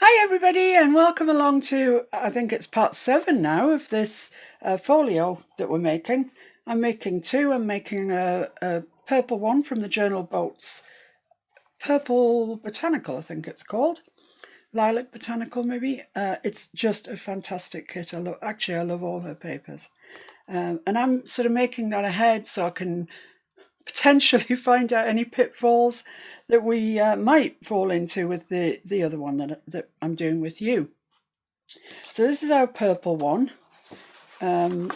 Hi everybody and welcome along to, I think it's part 7 now of this folio that we're making. I'm making two. I'm making a purple one from the Journal Boats, Purple Botanical I think it's called, Lilac Botanical maybe. It's just a fantastic kit. I love all her papers. And I'm sort of making that ahead so I can potentially find out any pitfalls that we might fall into with the other one that I'm doing with you. So this is our purple one, and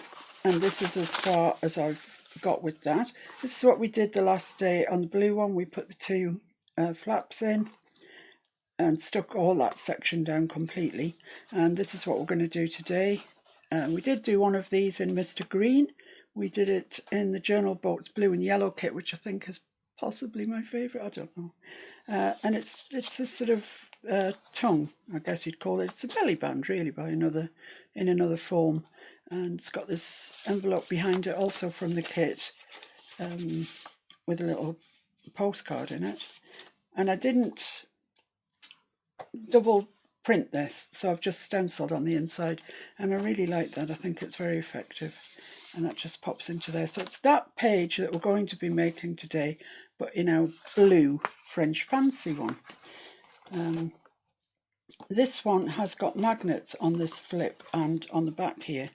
this is as far as I've got with that. This is what we did the last day on the blue one. We put the two flaps in and stuck all that section down completely, and this is what we're going to do today. We did do one of these in Mr. Green. We did it in the Journal Boats blue and yellow kit, which I think is possibly my favourite, I don't know. And it's a sort of tongue, I guess you'd call it. It's a belly band, really, in another form. And it's got this envelope behind it, also from the kit, with a little postcard in it. And I didn't double print this, so I've just stenciled on the inside, and I really like that. I think it's very effective, and that just pops into there. So it's that page that we're going to be making today, but in our blue French Fancy one. This one has got magnets on this flip and on the back here,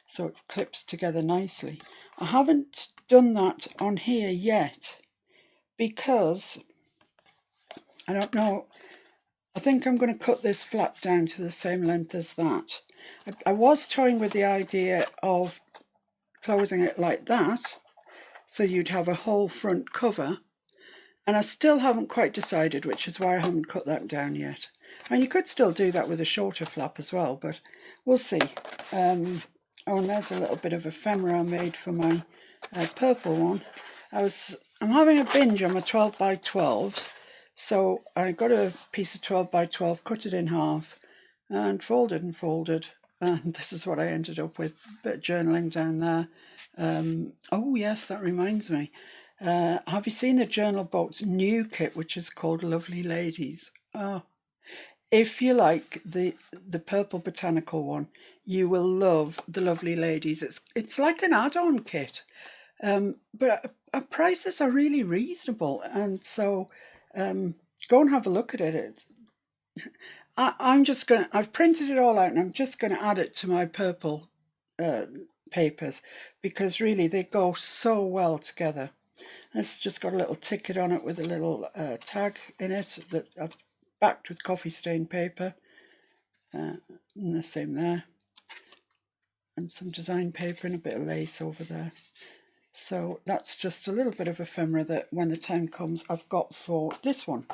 so it clips together nicely. I haven't done that on here yet because I don't know. I think I'm going to cut this flap down to the same length as that. I was toying with the idea of closing it like that, so you'd have a whole front cover, and I still haven't quite decided, which is why I haven't cut that down yet. And you could still do that with a shorter flap as well, but we'll see. Oh, and there's a little bit of ephemera I made for my purple one. I'm having a binge on my 12 by 12s, so I got a piece of 12 by 12, cut it in half, and folded, and this is what I ended up with. A bit of journaling down there. Oh yes, that reminds me. Have you seen the Journal Boats new kit, which is called Lovely Ladies? Oh, if you like the purple botanical one, you will love the Lovely Ladies. It's like an add-on kit, but prices are really reasonable, and so go and have a look at it. I've printed it all out, and I'm just going to add it to my purple papers, because really they go so well together. It's just got a little ticket on it with a little tag in it that I've backed with coffee stain paper, and the same there, and some design paper and a bit of lace over there. So that's just a little bit of ephemera that when the time comes I've got for this one.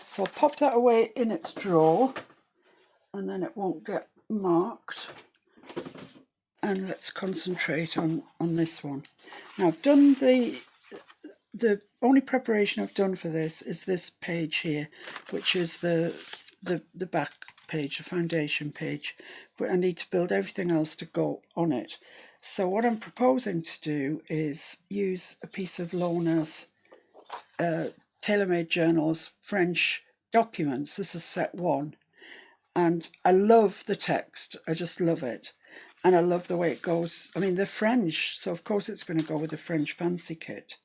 So I'll pop that away in its drawer, and then it won't get marked. And let's concentrate on this one. Now I've done the only preparation I've done for this is this page here, which is the back page, the foundation page, but I need to build everything else to go on it. So what I'm proposing to do is use a piece of Lona's Tailor-Made Journals French documents. This is set 1, and I love the text. I just love it, and I love the way it goes. I mean, they're French, so of course it's going to go with the French Fancy kit.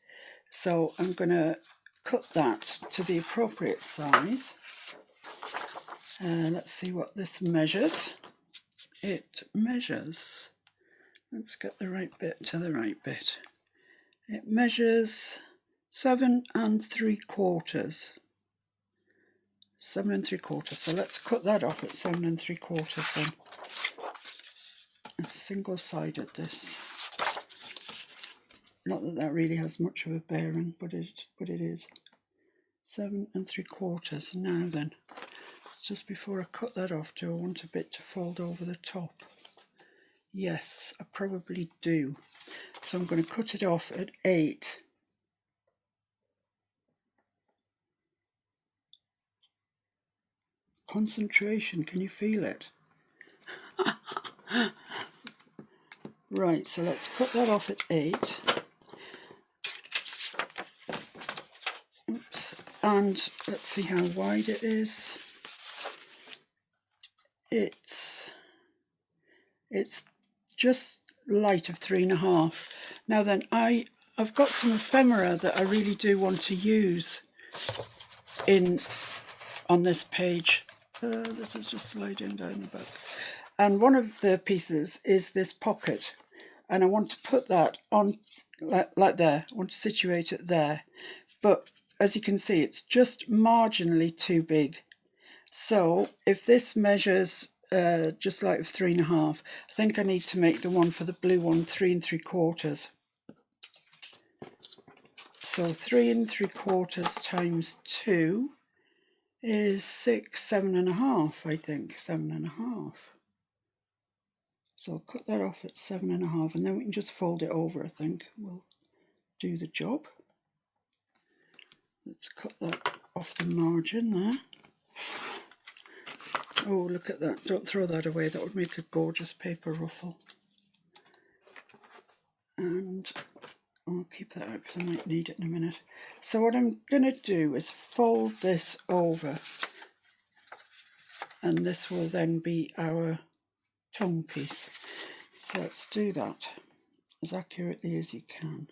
So I'm going to cut that to the appropriate size. Let's see what this measures. It measures, let's get the right bit to the right bit. It measures 7 3/4. 7 3/4. So let's cut that off at 7 3/4 then. It's single-sided, this. Not that that really has much of a bearing, but it is. 7 3/4. Now then, just before I cut that off, do I want a bit to fold over the top? Yes, I probably do. So I'm going to cut it off at 8. Concentration, can you feel it? Right, so let's cut that off at 8. Oops. And let's see how wide it is. it's just light of 3.5. Now then, I've got some ephemera that I really do want to use on this page. This is just sliding down the back. And one of the pieces is this pocket. And I want to put that on like there. I want to situate it there. But as you can see, it's just marginally too big. So if this measures just like 3.5, I think I need to make the one for the blue one 3 3/4. So 3 3/4 times 2 is 6, 7.5, I think, 7.5. So I'll cut that off at 7.5, and then we can just fold it over, I think. We'll do the job. Let's cut that off the margin there. Oh, look at that. Don't throw that away. That would make a gorgeous paper ruffle. And I'll keep that out because I might need it in a minute. So what I'm going to do is fold this over. And this will then be our tone piece. So let's do that as accurately as you can.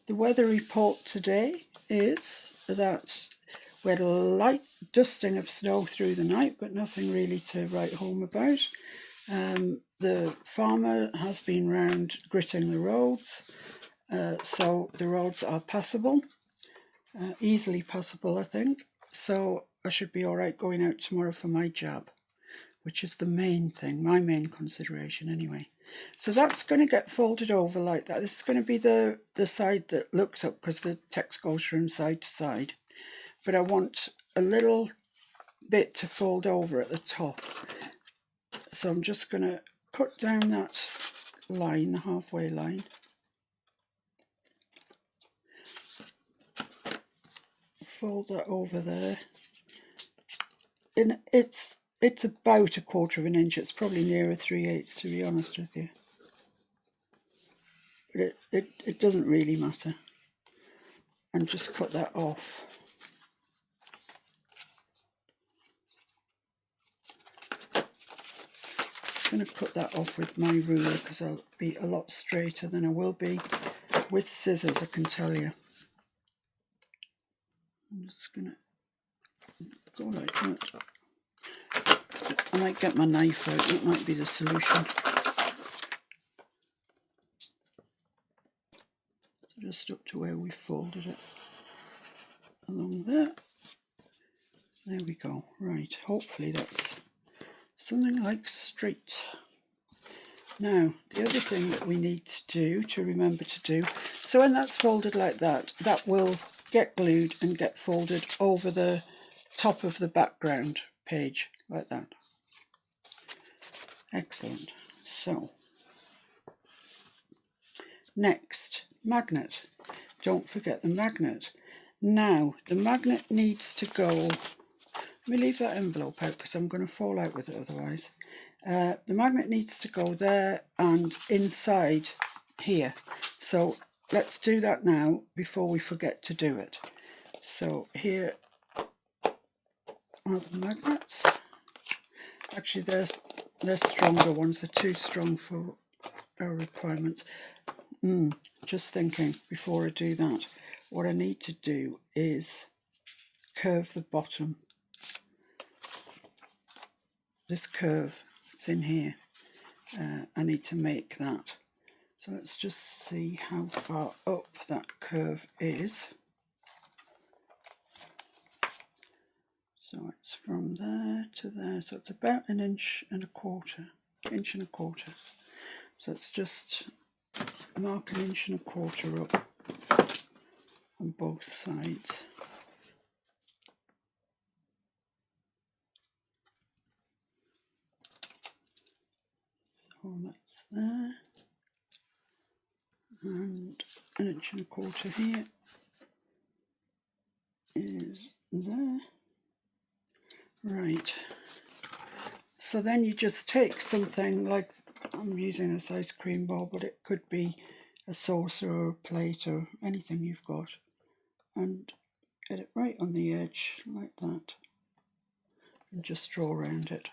The weather report today is that we had a light dusting of snow through the night, but nothing really to write home about. The farmer has been round gritting the roads, so the roads are passable, easily passable, I think. So I should be all right going out tomorrow for my jab, which is the main thing, my main consideration anyway. So that's going to get folded over like that. This is going to be the side that looks up because the text goes from side to side. But I want a little bit to fold over at the top. So I'm just going to cut down that line, the halfway line. Fold that over there. And it's about 1/4 inch. It's probably nearer 3/8, to be honest with you. But it doesn't really matter. And just cut that off. Just going to cut that off with my ruler because I'll be a lot straighter than I will be with scissors, I can tell you. I'm just going to go like that. I might get my knife out, that might be the solution. Just up to where we folded it. Along there. There we go. Right, hopefully that's something like straight. Now, the other thing that we need to remember to do, so when that's folded like that, that will get glued and get folded over the top of the background page, like that. Excellent. So, next, magnet. Don't forget the magnet. Now, the magnet needs to go, let me leave that envelope out because I'm going to fall out with it otherwise. The magnet needs to go there and inside here. So let's do that now before we forget to do it. So here are the magnets. Actually, they're stronger ones. They're too strong for our requirements. Just thinking before I do that, what I need to do is curve the bottom. This curve, it's in here. I need to make that. So let's just see how far up that curve is. So it's from there to there. So it's about 1.25 inches. So it's just mark 1.25 inches up on both sides. So that's there. And 1.25 inches here is there. Right. So then you just take something like, I'm using this ice cream bowl, but it could be a saucer or a plate or anything you've got. and get it right on the edge like that, and just draw around it.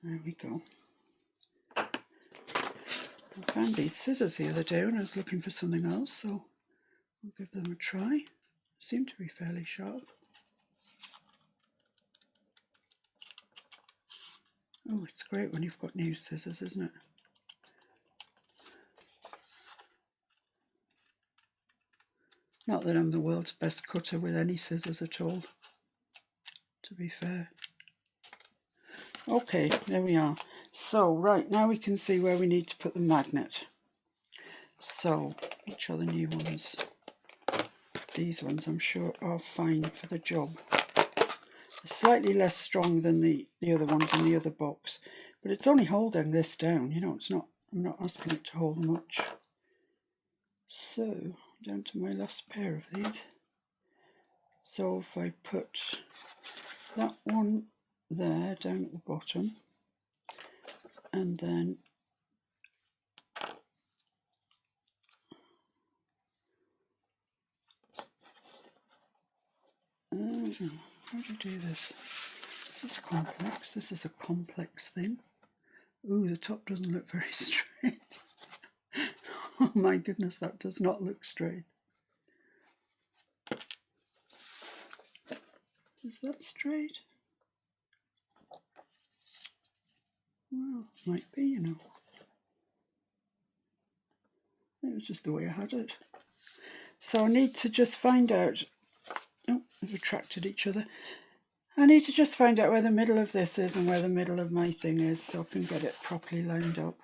There we go. I found these scissors the other day when I was looking for something else, so I'll give them a try. Seem to be fairly sharp. Oh, it's great when you've got new scissors, isn't it? Not that I'm the world's best cutter with any scissors at all, to be fair. Okay, there we are. So, right, now we can see where we need to put the magnet. So, which are the new ones? These ones, I'm sure, are fine for the job. Slightly less strong than the other ones in the other box, but it's only holding this down, you know, it's not, I'm not asking it to hold much. So, down to my last pair of these. So if I put that one there down at the bottom, and then how do you do this? This is complex. This is a complex thing. Ooh, the top doesn't look very straight. Oh my goodness, that does not look straight. Is that straight? Well, might be, you know. It was just the way I had it. So I need to just find out. Oh, I've retracted each other. I need to just find out where the middle of this is and where the middle of my thing is so I can get it properly lined up.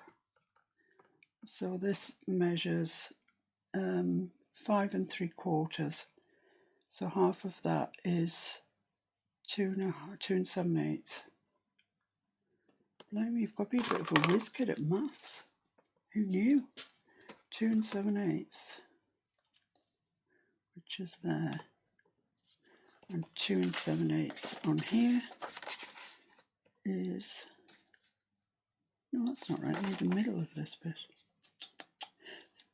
So this measures 5 3/4. So half of that is 2 7/8. Blimey, you've got to be a bit of a whiz kid at maths. Who knew? 2 7/8, which is there. And 2 7/8 on here is, no, that's not right, I need the middle of this bit.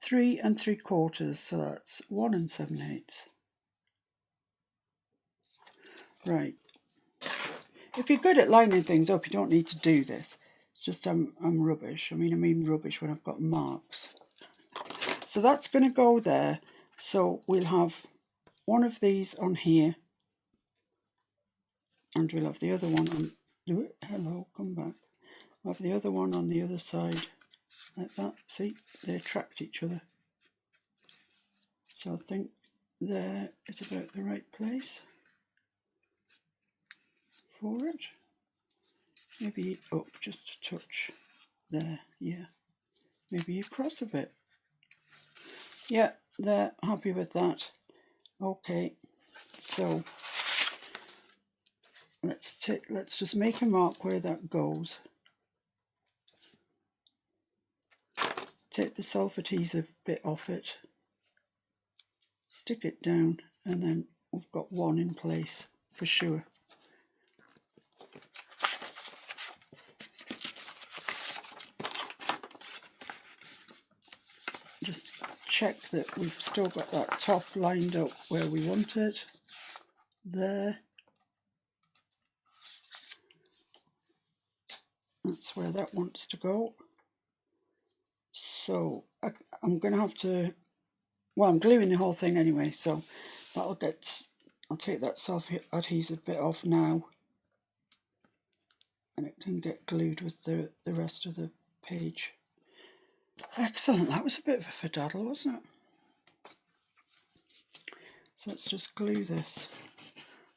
3 3/4, so that's 1 7/8. Right. If you're good at lining things up, you don't need to do this. It's just I'm rubbish. I mean rubbish when I've got marks. So that's going to go there. So we'll have one of these on here, and we'll have the other one on. Hello, come back. We'll have the other one on the other side, like that. See, they attract each other. So I think there is about the right place for it. Maybe up just a touch there, yeah. Maybe across a bit. Yeah, they're happy with that. Okay, so let's just make a mark where that goes. Take the self-adhesive bit off it, stick it down, and then we've got one in place for sure. Just check that we've still got that top lined up where we want it. There. That's where that wants to go. So I'm going to have to, well, I'm gluing the whole thing anyway, so I'll take that self-adhesive bit off now, and it can get glued with the rest of the page. Excellent, that was a bit of a fiddle, wasn't it? So let's just glue this.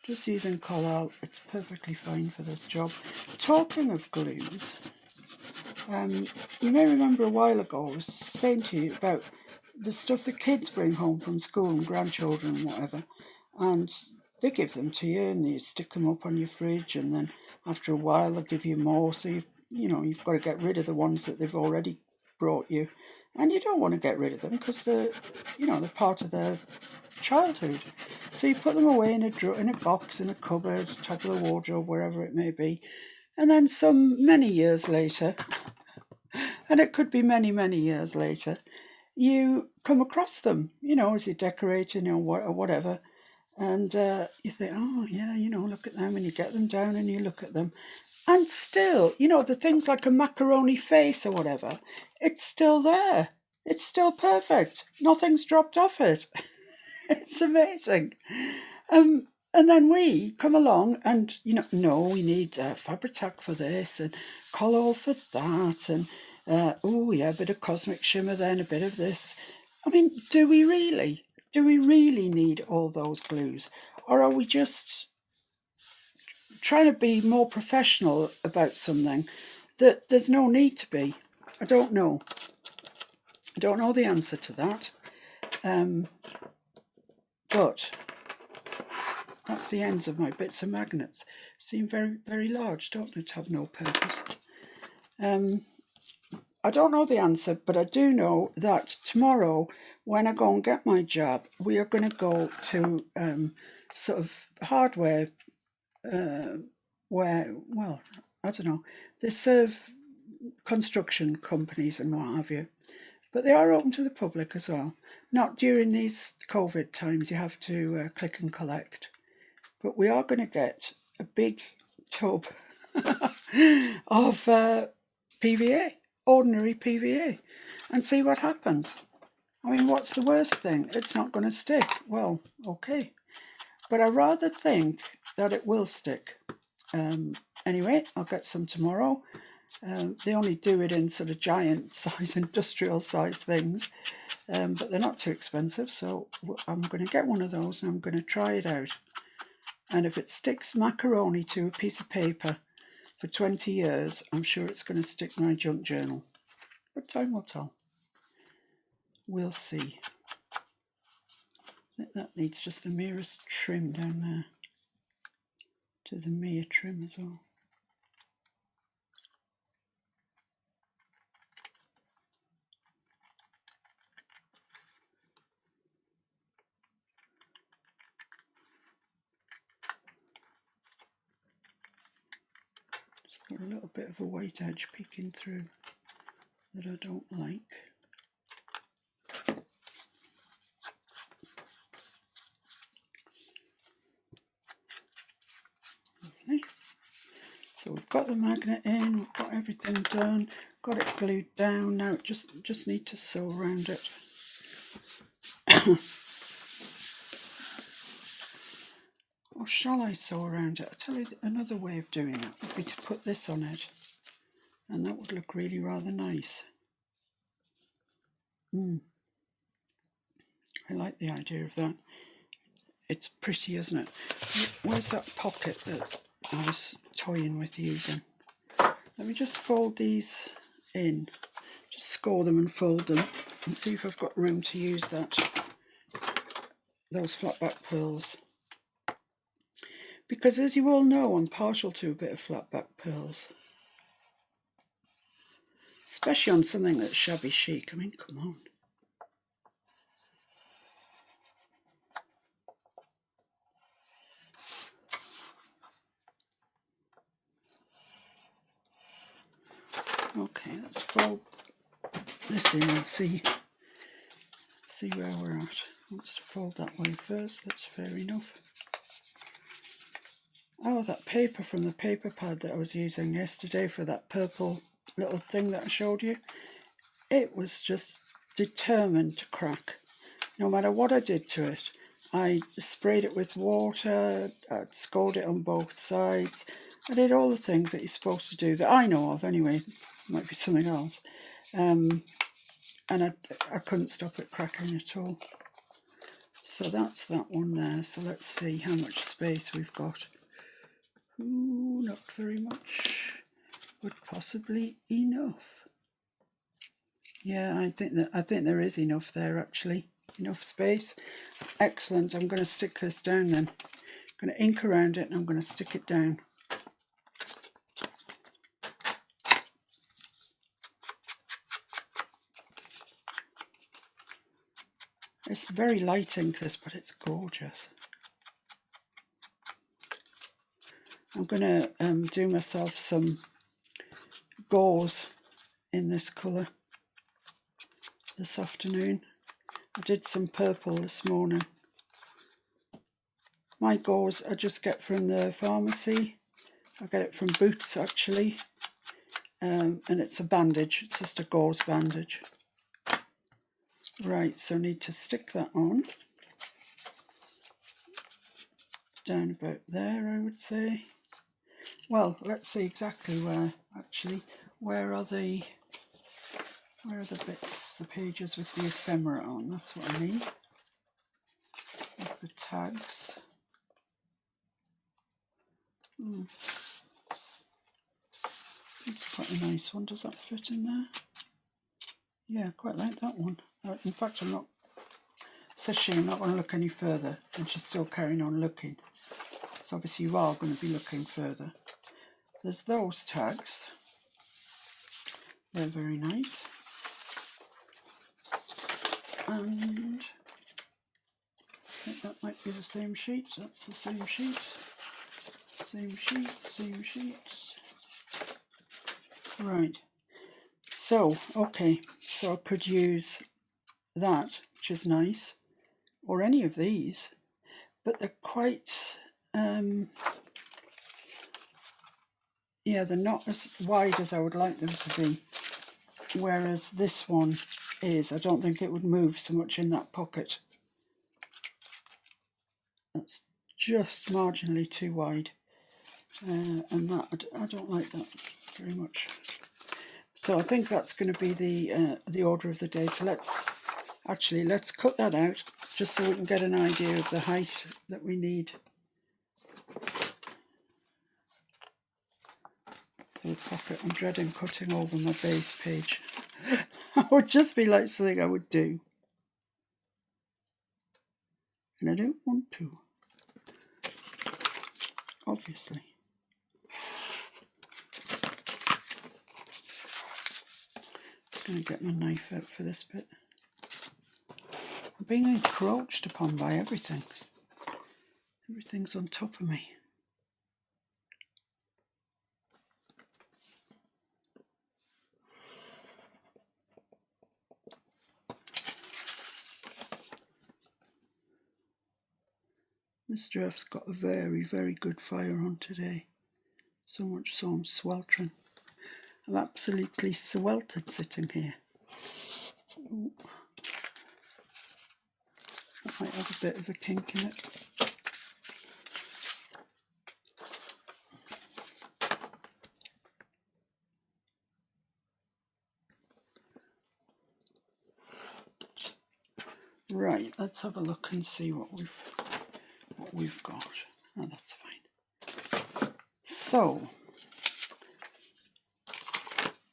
Just using Collall, it's perfectly fine for this job. Talking of glues, you may remember a while ago I was saying to you about the stuff the kids bring home from school and grandchildren and whatever, and they give them to you and you stick them up on your fridge, and then after a while they'll give you more, so you've got to get rid of the ones that they've already brought you, and you don't want to get rid of them because they're part of their childhood. So you put them away in a box, in a cupboard, top of the wardrobe, wherever it may be, and then many years later And it could be many, many years later, you come across them, as you're decorating or whatever. And you think, oh, yeah, look at them. And you get them down and you look at them. And still, the things like a macaroni face or whatever, it's still there. It's still perfect. Nothing's dropped off it. It's amazing. And then we come along and, no, we need Fabri-Tac for this and Collall for that. And, oh, yeah, a bit of Cosmic Shimmer then, a bit of this. I mean, do we really? Do we really need all those glues? Or are we just trying to be more professional about something that there's no need to be? I don't know. I don't know the answer to that. But that's the ends of my bits of magnets. Seem very, very large, don't they, to have no purpose? I don't know the answer, but I do know that tomorrow, when I go and get my jab, we are going to go to sort of hardware where, well, I don't know, they serve construction companies and what have you, but they are open to the public as well. Not during these COVID times, you have to click and collect. But we are going to get a big tub of PVA, ordinary PVA, and see what happens. I mean, what's the worst thing? It's not going to stick. Well, okay. But I rather think that it will stick. Anyway, I'll get some tomorrow. They only do it in sort of giant size, industrial size things, but they're not too expensive. So I'm going to get one of those and I'm going to try it out. And if it sticks macaroni to a piece of paper for 20 years, I'm sure it's going to stick my junk journal. But time will tell. We'll see. I think that needs just the merest trim down there. To the mere trim as well. Just got a little bit of a white edge peeking through that I don't like. Lovely. So we've got the magnet in, we've got everything done, got it glued down. Now just need to sew around it. Or shall I sew around it? I'll tell you another way of doing it would be to put this on it, and that would look really rather nice. I like the idea of that. It's pretty, isn't it? Where's that pocket that I was toying with using? Let me just fold these in, just score them and fold them, and see if I've got room to use those flat back pearls. Because as you all know, I'm partial to a bit of flat back pearls. Especially on something that's shabby chic. I mean, come on. Okay, let's fold this in and see where we're at. Wants to fold that way first, that's fair enough. Oh, that paper from the paper pad that I was using yesterday for that purple little thing that I showed you, it was just determined to crack. No matter what I did to it, I sprayed it with water, I'd scored it on both sides, I did all the things that you're supposed to do, that I know of anyway, might be something else, and I couldn't stop it cracking at all. So that's that one there. So let's see how much space we've got. Ooh, not very much, but possibly enough. Yeah, I think there is enough there actually. Enough space. Excellent. I'm going to stick this down then. I'm going to ink around it and I'm going to stick it down. It's very light ink this, but it's gorgeous. I'm going to do myself some gauze in this colour this afternoon. I did some purple this morning. My gauze I just get from the pharmacy. I get it from Boots actually, and it's a bandage, it's just a gauze bandage. Right, so I need to stick that on. Down about there, I would say. Well, let's see exactly where, actually. Where are the bits, the pages with the ephemera on? That's what I mean. With the tags. It's quite a nice one. Does that fit in there? Yeah, I quite like that one. In fact, I'm not... Says she, I'm not going to look any further, and she's still carrying on looking. So obviously you are going to be looking further. There's those tags. They're very nice. And I think that might be the same sheet. That's the same sheet. Same sheet, same sheet. Right. So, okay. So I could use that, which is nice, or any of these, but they're quite... yeah, they're not as wide as I would like them to be, whereas this one is. I don't think it would move so much in that pocket. That's just marginally too wide, and that I don't like that very much. So I think that's going to be the order of the day. So let's cut that out just so we can get an idea of the height that we need for the pocket. I'm dreading cutting over my base page. That would just be like something I would do, and I don't want to, obviously. Just going to get my knife out for this bit. I'm being encroached upon by everything. Everything's on top of me. Mr. F's got a very, very good fire on today. So much so I'm sweltering. I'm absolutely sweltered sitting here. Ooh. That might have a bit of a kink in it. Right, let's have a look and see what we've got. Oh, that's fine. So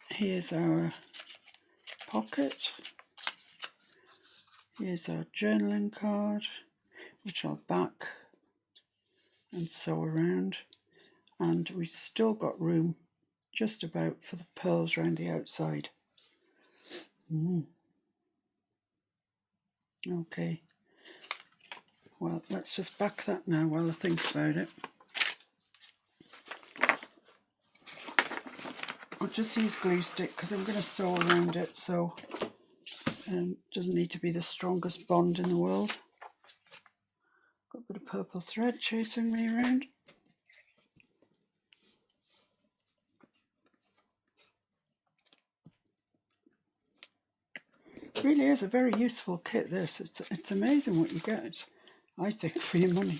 here's our pocket. Here's our journaling card, which I'll back and sew around. And we've still got room just about for the pearls around the outside. Okay. Well, let's just back that now while I think about it. I'll just use glue stick because I'm going to sew around it, so it doesn't need to be the strongest bond in the world. Got a bit of purple thread chasing me around. It really is a very useful kit, this. It's amazing what you get, I think, for your money.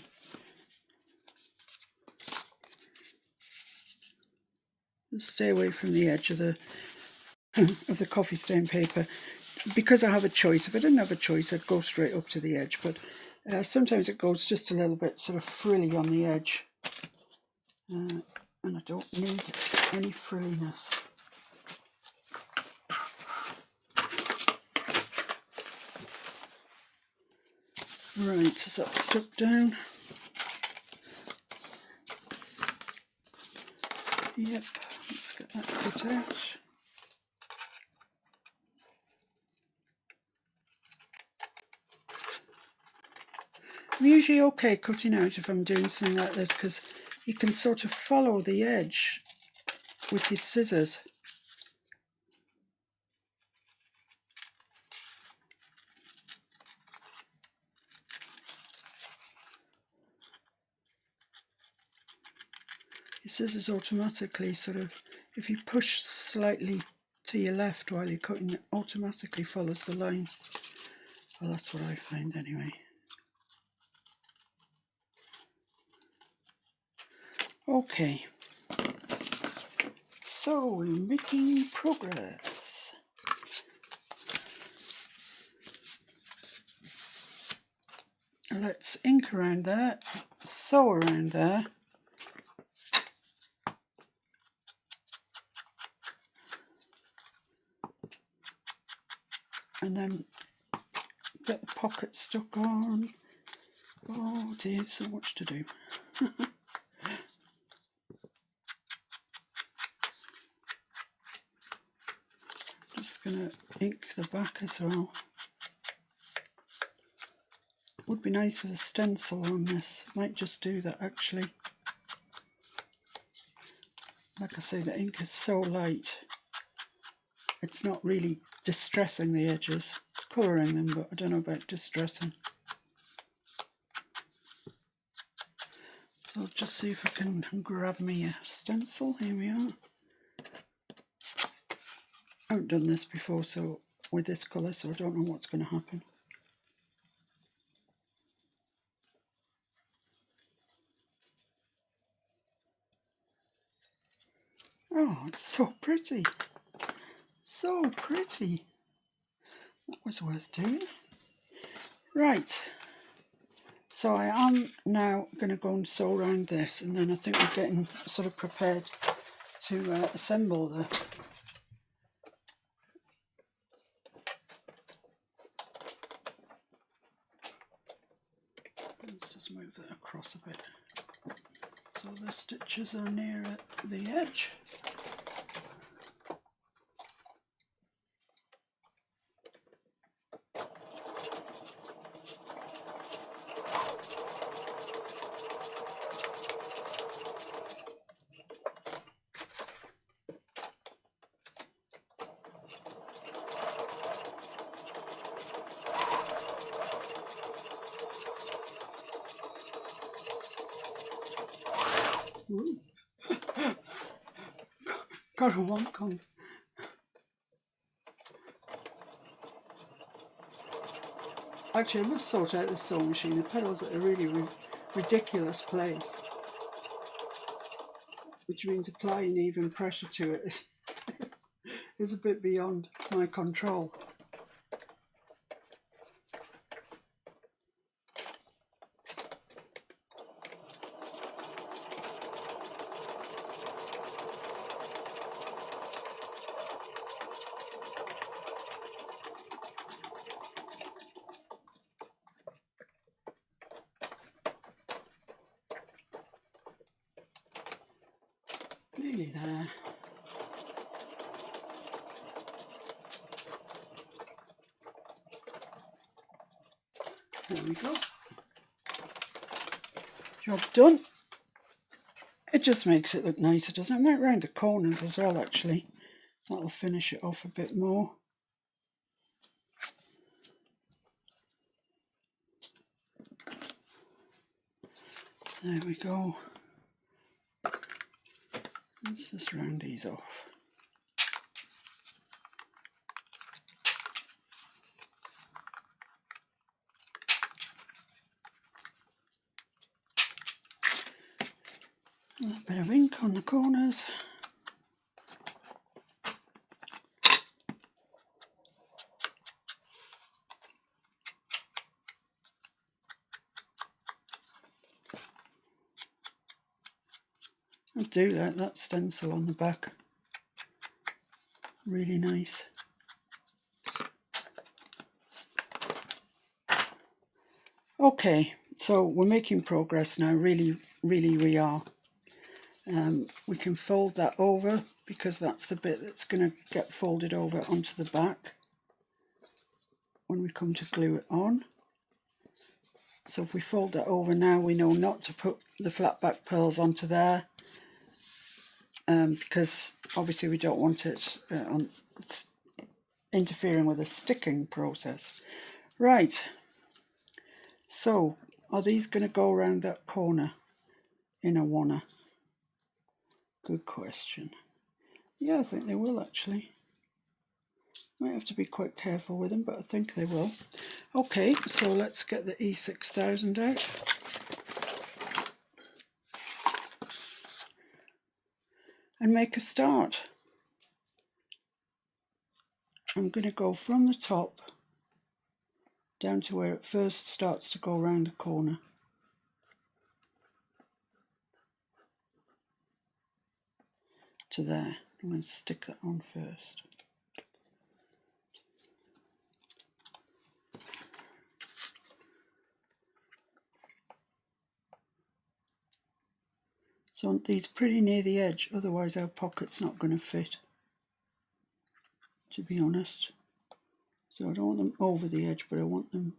Just stay away from the edge of the coffee stain paper. Because I have a choice, if I didn't have a choice, I'd go straight up to the edge, but sometimes it goes just a little bit sort of frilly on the edge, and I don't need any frilliness. Right, is that stuck down? Yep, let's get that cut out. I'm usually okay cutting out if I'm doing something like this, because you can sort of follow the edge with your scissors. Your scissors automatically sort of, if you push slightly to your left while you're cutting, it automatically follows the line. Well, that's what I find anyway. Okay, so we're making progress. Let's ink around there, sew around there. And then get the pocket stuck on. Oh dear, so much to do. Just gonna ink the back as well. Would be nice with a stencil on this. Might just do that actually. Like I say, the ink is so light. It's not really distressing the edges. It's colouring them, but I don't know about distressing. So I'll just see if I can grab me a stencil. Here we are. I haven't done this before, so with this colour, so I don't know what's going to happen. Oh, it's so pretty. So pretty. That was worth doing. Right. So I am now going to go and sew around this, and then I think we're getting sort of prepared to assemble the... Let's just move that across a bit. So the stitches are near the edge. Ooh. Got a wonk on. Actually, I must sort out this sewing machine. The pedals at a really ridiculous place, which means applying even pressure to it is a bit beyond my control. Nearly there. There we go. Job done. It just makes it look nicer, doesn't it? I might round the corners as well, actually. That'll finish it off a bit more. There we go. Let's just round these off. A little bit of ink on the corners. I do like that stencil on the back. Really nice. Okay, so we're making progress now. Really we are. We can fold that over because that's the bit that's going to get folded over onto the back when we come to glue it on. So if we fold that over now, we know not to put the flat back pearls onto there, because obviously we don't want it it's interfering with the sticking process. Right, so are these going to go around that corner in a wanna? Good question. Yeah, I think they will actually. Might have to be quite careful with them, but I think they will. Okay, so let's get the E6000 out. And make a start. I'm going to go from the top down to where it first starts to go around the corner. To there. I'm going to stick that on first. So I want these pretty near the edge, otherwise our pocket's not going to fit, to be honest. So I don't want them over the edge, but I want them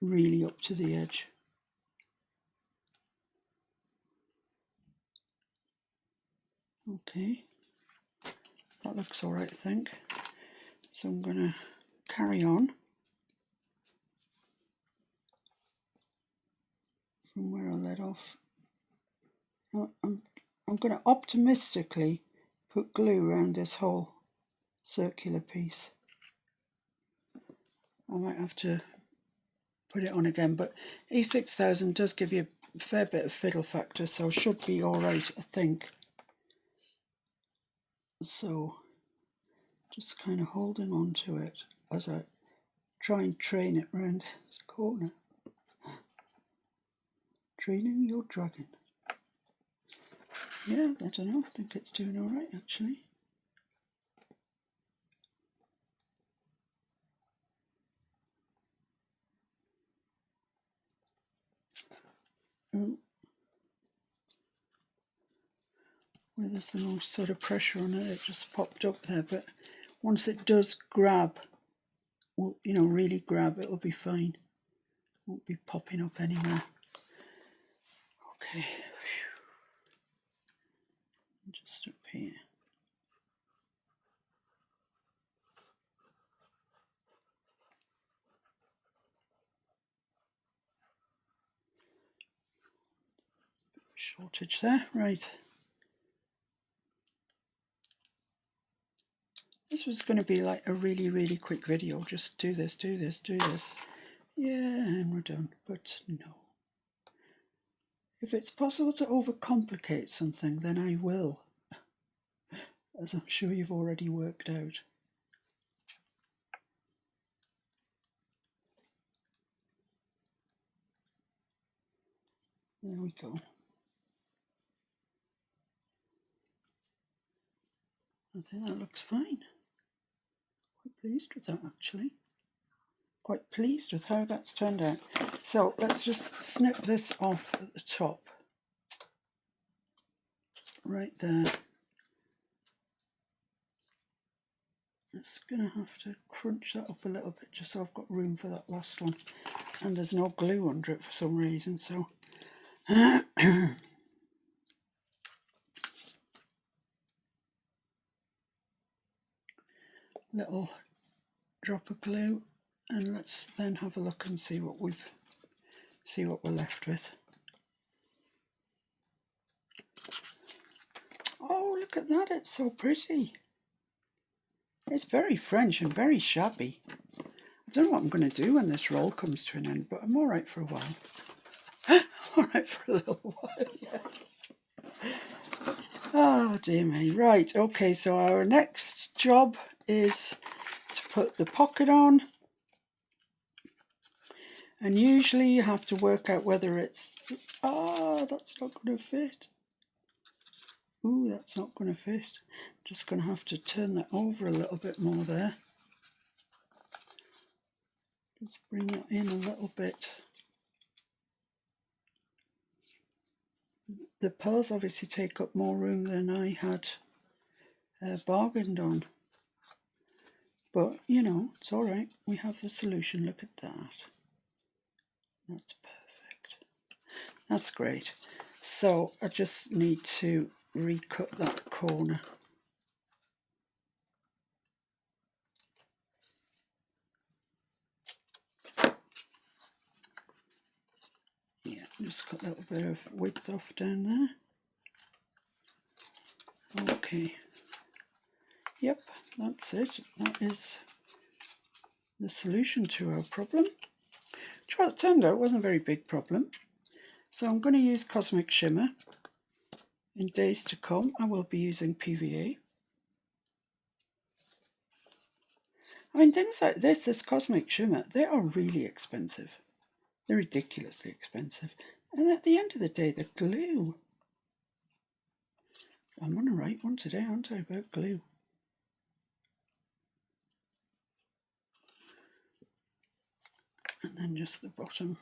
really up to the edge. Okay, that looks all right, I think. So I'm going to carry on from where I let off. I'm going to optimistically put glue around this whole circular piece. I might have to put it on again, but E6000 does give you a fair bit of fiddle factor, so should be all right, I think. So just kind of holding on to it as I try and train it round this corner. Training your dragon. Yeah, I don't know, I think it's doing all right actually. Where there's the most sort of pressure on it, it just popped up there, but once it does grab, well, you know, really grab, it'll be fine. Won't be popping up anywhere. Okay. Just up here. Shortage there, right. This was going to be like a really quick video, just do this, yeah, and we're done, but no. If it's possible to overcomplicate something, then I will, as I'm sure you've already worked out. There we go. I think that looks fine. Quite pleased with that actually. Quite pleased with how that's turned out. So let's just snip this off at the top. Right there. Just going to have to crunch that up a little bit just so I've got room for that last one. And there's no glue under it for some reason, so... little drop of glue, and let's then have a look and see what we're left with. Oh, look at that, it's so pretty. It's very French and very shabby. I don't know what I'm going to do when this roll comes to an end, but I'm all right for a while. All right for a little while, yeah. Oh, dear me. Right, okay, so our next job is to put the pocket on. And usually you have to work out whether it's... Ah, that's not going to fit. Ooh, that's not going to fit. Just going to have to turn that over a little bit more there. Just bring that in a little bit. The pearls obviously take up more room than I had bargained on. But, you know, it's all right. We have the solution. Look at that. That's perfect. That's great. So I just need to recut that corner. Yeah, just cut a little bit of width off down there. Okay. Yep, that's it. That is the solution to our problem. Well, it turned out it wasn't a very big problem. So I'm going to use Cosmic Shimmer. In days to come, I will be using PVA. I mean, things like this Cosmic Shimmer, they are really expensive. They're ridiculously expensive. And at the end of the day, the glue. I'm on the right one today, aren't I, about glue? And then just the bottom.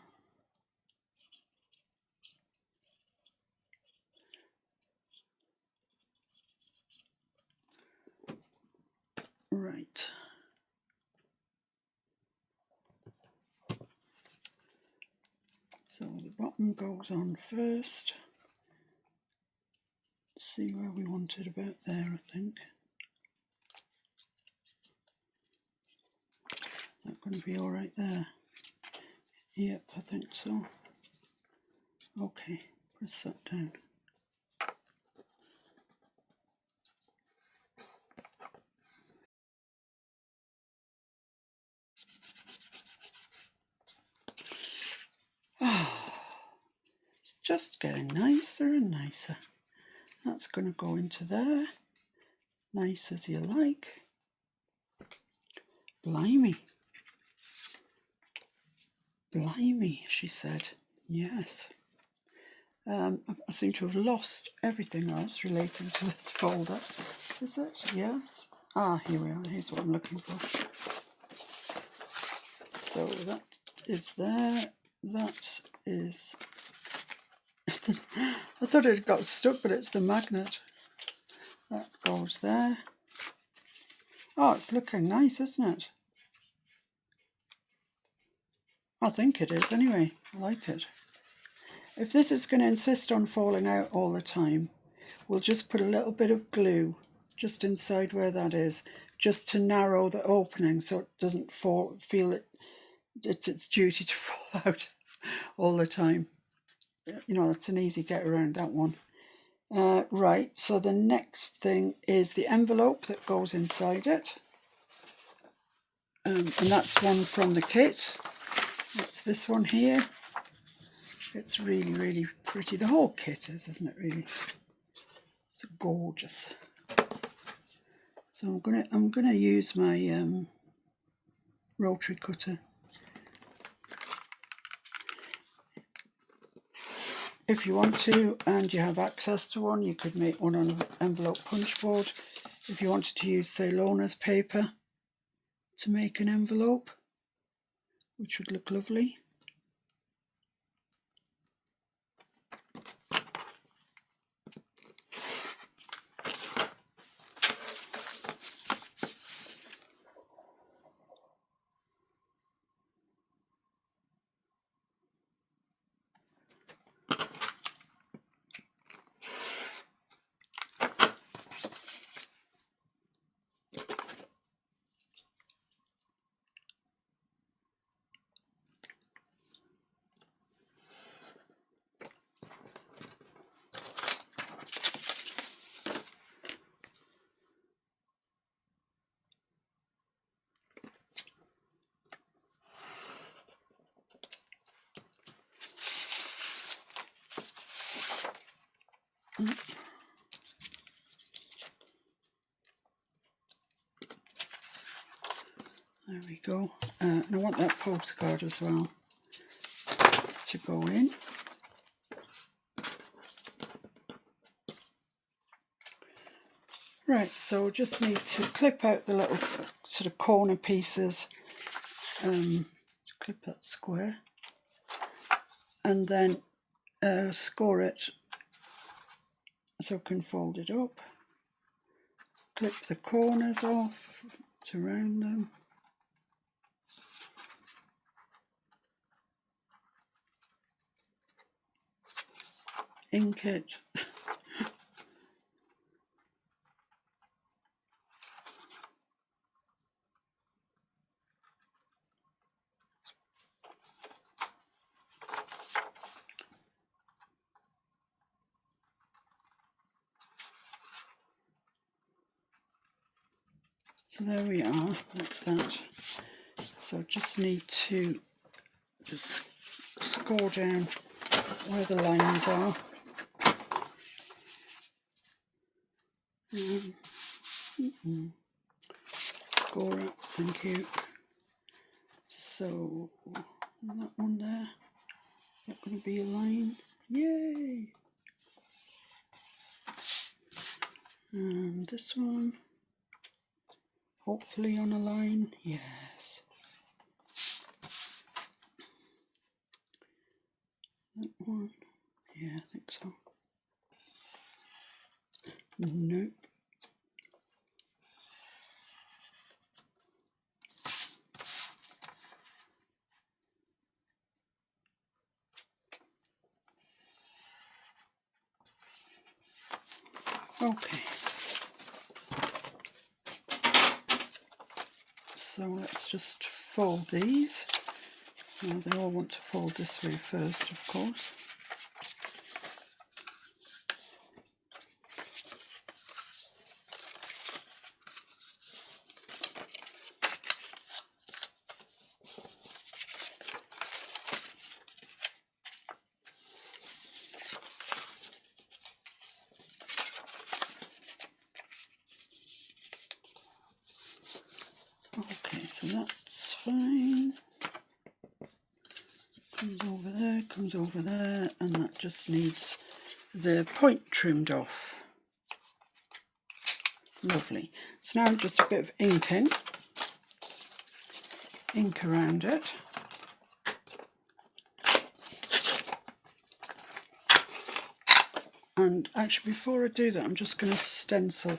Right. So the bottom goes on first. See where we want it, about there, I think. That going to be all right there? Yep, I think so. Okay, press that down. It's just getting nicer and nicer. That's going to go into there. Nice as you like. Blimey. Blimey, she said. Yes. I seem to have lost everything else relating to this folder. Is it? Yes. Ah, here we are. Here's what I'm looking for. So that is there. That is... I thought it got stuck, but it's the magnet. That goes there. Oh, it's looking nice, isn't it? I think it is anyway. I like it. If this is going to insist on falling out all the time, we'll just put a little bit of glue just inside where that is, just to narrow the opening so it doesn't feel it's its duty to fall out all the time. You know, it's an easy get around, that one. Right, so the next thing is the envelope that goes inside it. And that's one from the kit. It's this one here. It's really, really pretty. The whole kit is, isn't it, really? It's gorgeous. So I'm gonna use my rotary cutter. If you want to, and you have access to one, you could make one on an envelope punch board. If you wanted to use Ceylon's paper to make an envelope, which would look lovely. There we go. And I want that postcard as well to go in. Right, so just need to clip out the little sort of corner pieces, to clip that square, and then score it so I can fold it up, clip the corners off to round them. Ink it. So there we are, that's that. So just need to just score down where the lines are. Score up, thank you. So that one there, is that going to be a line? Yay! And this one, hopefully on a line, yes. That one, yeah, I think so. Nope. Okay. So let's just fold these. Now they all want to fold this way first, of course. Okay, so that's fine. Comes over there, and that just needs the point trimmed off. Lovely. So now just a bit of ink around it. And actually, before I do that, I'm just going to stencil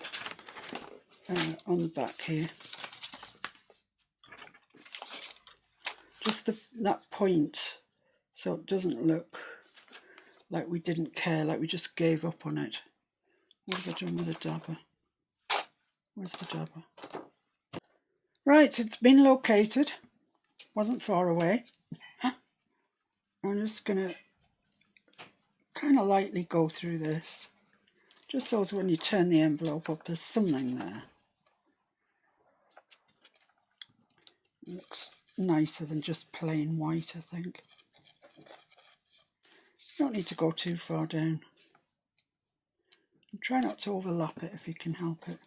on the back here. Just that point, so it doesn't look like we didn't care, like we just gave up on it. What have I done with the dabber? Where's the dabber? Right, it's been located. Wasn't far away. I'm just going to kind of lightly go through this, just so as when you turn the envelope up, there's something there. It looks nicer than just plain white, I think. You don't need to go too far down. And try not to overlap it if you can help it.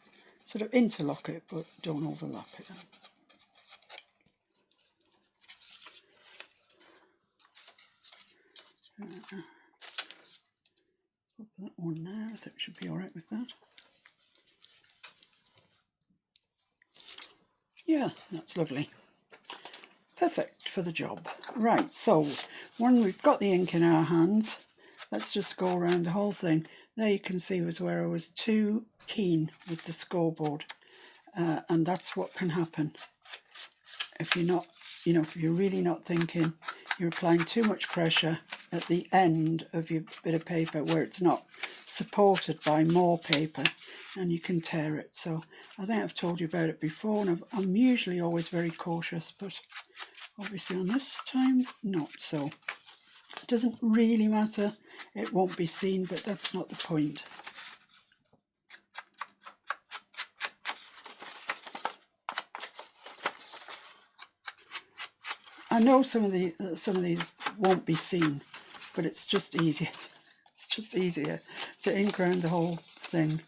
Sort of interlock it, but don't overlap it. Put that one there, I think we should be alright with that. Yeah, that's lovely. Perfect for the job. Right, so when we've got the ink in our hands, let's just go around the whole thing. There you can see was where I was too keen with the scoreboard, and that's what can happen if you're not, if you're really not thinking. You're applying too much pressure at the end of your bit of paper where it's not supported by more paper, and you can tear it. So I think I've told you about it before, and I'm usually always very cautious, but obviously on this time, not so. It doesn't really matter. It won't be seen, but that's not the point. I know some of these won't be seen, but it's just easier. It's just easier to ink around the whole thing,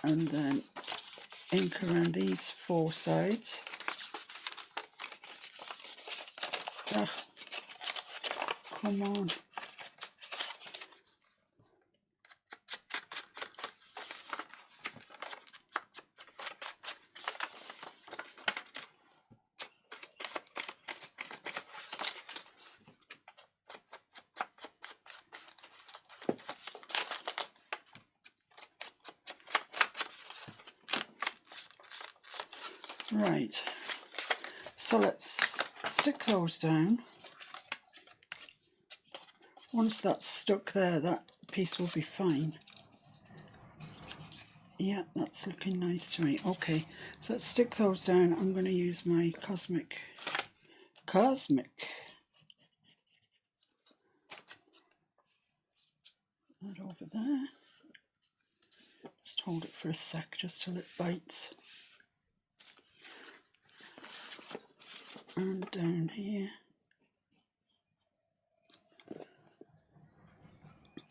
and then ink around these four sides. Ah, come on. Right, so let's stick those down. Once that's stuck there, that piece will be fine. Yeah, that's looking nice to me. Okay, so let's stick those down. I'm going to use my Cosmic. That over there. Just hold it for a sec, just till it bites. And down here.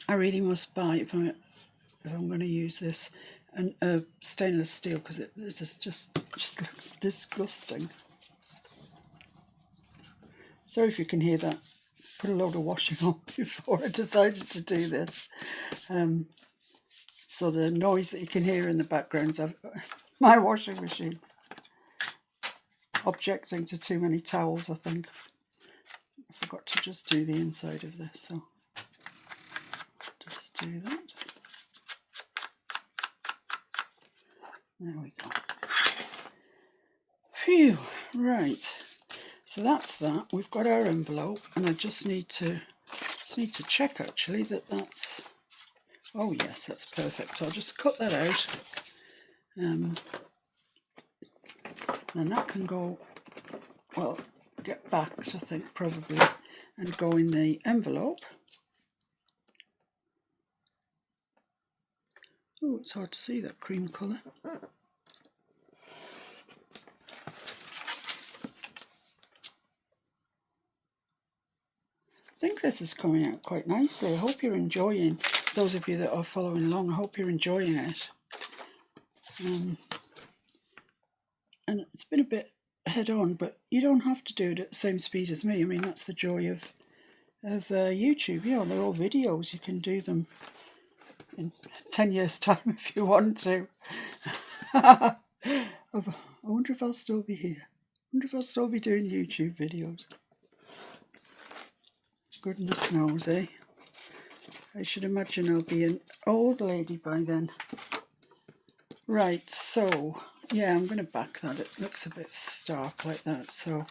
I really must buy, if I'm going to use this, stainless steel, because this is just looks disgusting. Sorry if you can hear that. Put a load of washing on before I decided to do this. So the noise that you can hear in the background is my washing machine. Objecting to too many towels, I think. I forgot to just do the inside of this, so just do that. There we go. Phew, right. So that's that. We've got our envelope, and I just need to check actually that that's. Oh yes, that's perfect. So I'll just cut that out, and that can go. Well, get back, I think probably, and go in the envelope. Oh, it's hard to see that cream colour. I think this is coming out quite nicely. I hope you're enjoying, those of you that are following along, I hope you're enjoying it. And it's been a bit head on, but you don't have to do it at the same speed as me. I mean, that's the joy of YouTube. You know, they're all videos. You can do them in 10 years' time if you want to. I wonder if I'll still be here. I wonder if I'll still be doing YouTube videos. Goodness knows, eh? I should imagine I'll be an old lady by then. Right, so, yeah, I'm going to back that. It looks a bit stark like that. So,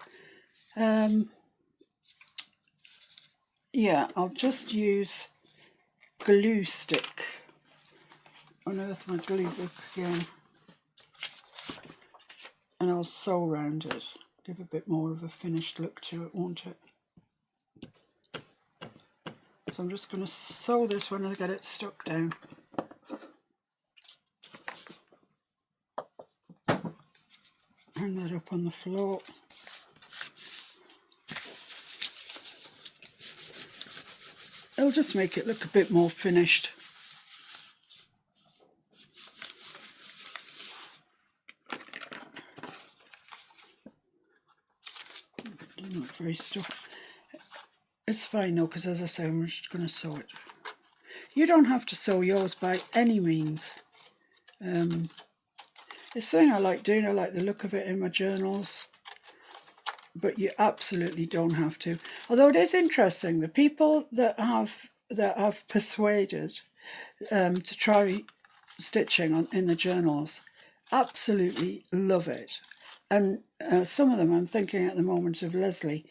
yeah, I'll just use glue stick. Unearth my glue book again. And I'll sew around it. Give a bit more of a finished look to it, won't it? So I'm just going to sew this when I get it stuck down. Hang that up on the floor. It'll just make it look a bit more finished. Doesn't look very stuck. It's fine though, because as I say, I'm just going to sew it. You don't have to sew yours by any means. It's something I like doing. I like the look of it in my journals. But you absolutely don't have to. Although it is interesting, the people that I've persuaded to try stitching in the journals absolutely love it. And some of them, I'm thinking at the moment of Leslie.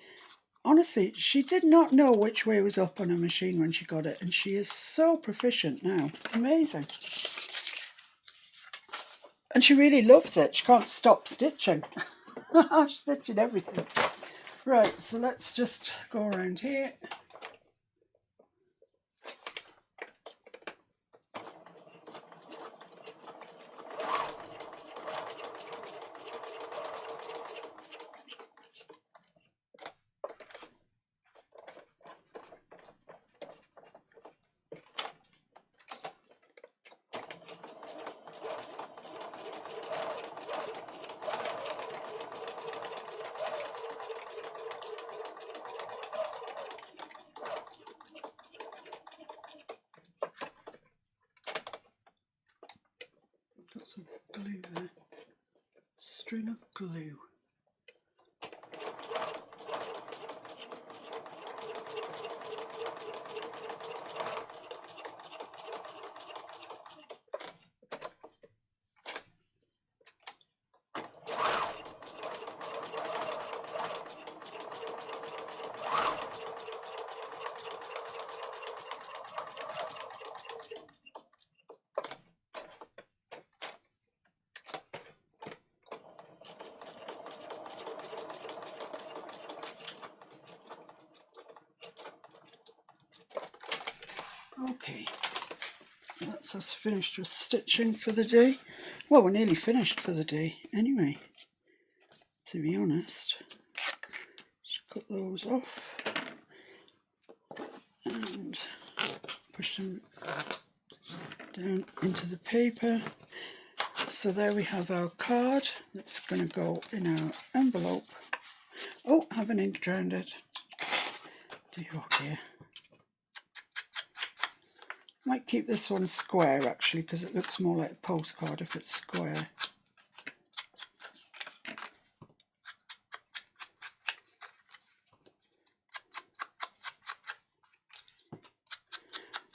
Honestly, she did not know which way was up on her machine when she got it, and she is so proficient now. It's amazing. And she really loves it. She can't stop stitching. She's stitching everything. Right, so let's just go around here. Got some glue there. String of glue. Okay, that's us finished with stitching for the day. Well, we're nearly finished for the day anyway, to be honest. Just cut those off and push them down into the paper. So there we have our card that's going to go in our envelope. Oh, I have an ink drowned it. Dear, oh dear. Might keep this one square actually, because it looks more like a postcard if it's square.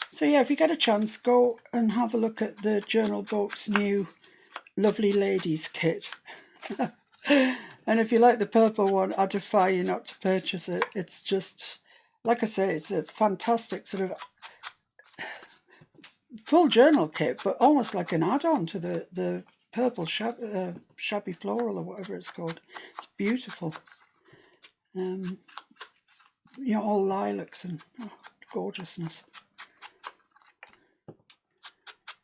So yeah, if you get a chance, go and have a look at the Journal Boat's new Lovely Ladies kit. And if you like the purple one, I defy you not to purchase it. It's just, like I say, it's a fantastic sort of full journal kit, but almost like an add-on to the purple shabby floral or whatever it's called. It's beautiful. You know, all lilacs and gorgeousness.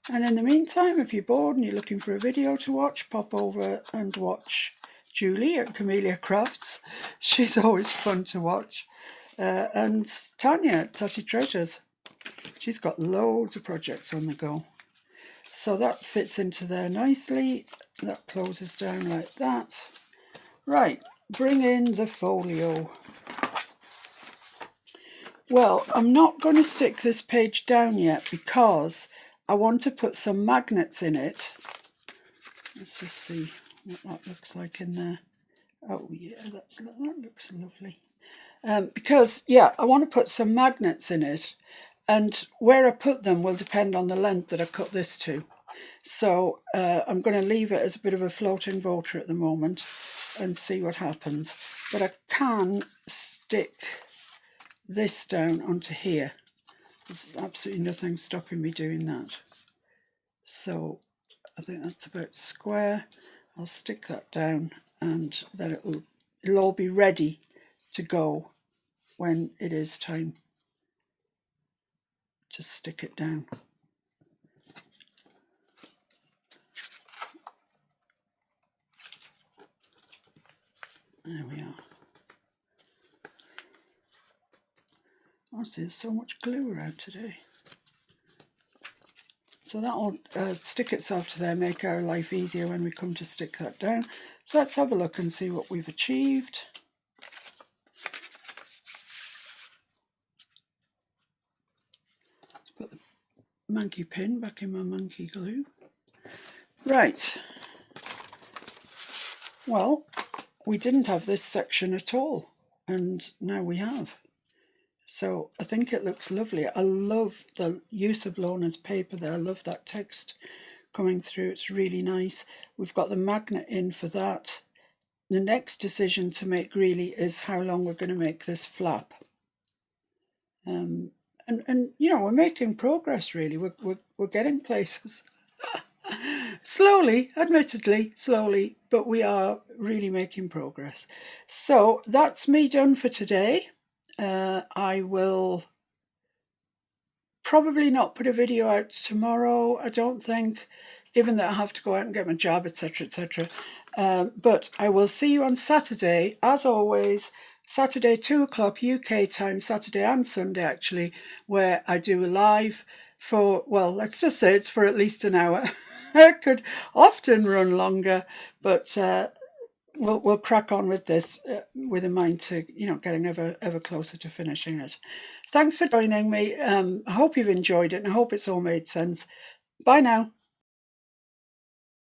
And in the meantime, if you're bored and you're looking for a video to watch, pop over and watch Julie at Camellia Crafts. She's always fun to watch. And Tanya at Tatty Treasures. She's got loads of projects on the go. So that fits into there nicely. That closes down like that. Right, bring in the folio. Well, I'm not going to stick this page down yet because I want to put some magnets in it. Let's just see what that looks like in there. Oh yeah, that looks lovely. Because, yeah, I want to put some magnets in it, and where I put them will depend on the length that I cut this to. So I'm going to leave it as a bit of a floating voter at the moment and see what happens. But I can stick this down onto here. There's absolutely nothing stopping me doing that. So I think that's about square. I'll stick that down and then it'll all be ready to go when it is time to stick it down. There we are. Oh, there's so much glue around today. So that'll stick itself to there, make our life easier when we come to stick that down. So let's have a look and see what we've achieved. Let's put the monkey pin back in my monkey glue. Right. Well, we didn't have this section at all, and now we have. So I think it looks lovely. I love the use of Lorna's paper there. I love that text coming through. It's really nice. We've got the magnet in for that. The next decision to make really is how long we're going to make this flap. And you know, we're making progress really. We're getting places. Slowly, admittedly, slowly, but we are really making progress. So that's me done for today. I will probably not put a video out tomorrow, I don't think, given that I have to go out and get my job, etc., etc. But I will see you on Saturday, as always, Saturday 2 o'clock UK time, Saturday and Sunday actually, where I do a live for, well, let's just say it's for at least an hour. It could often run longer, but we'll crack on with this with a mind to, you know, getting ever closer to finishing it. Thanks for joining me. I hope you've enjoyed it and I hope it's all made sense. Bye now.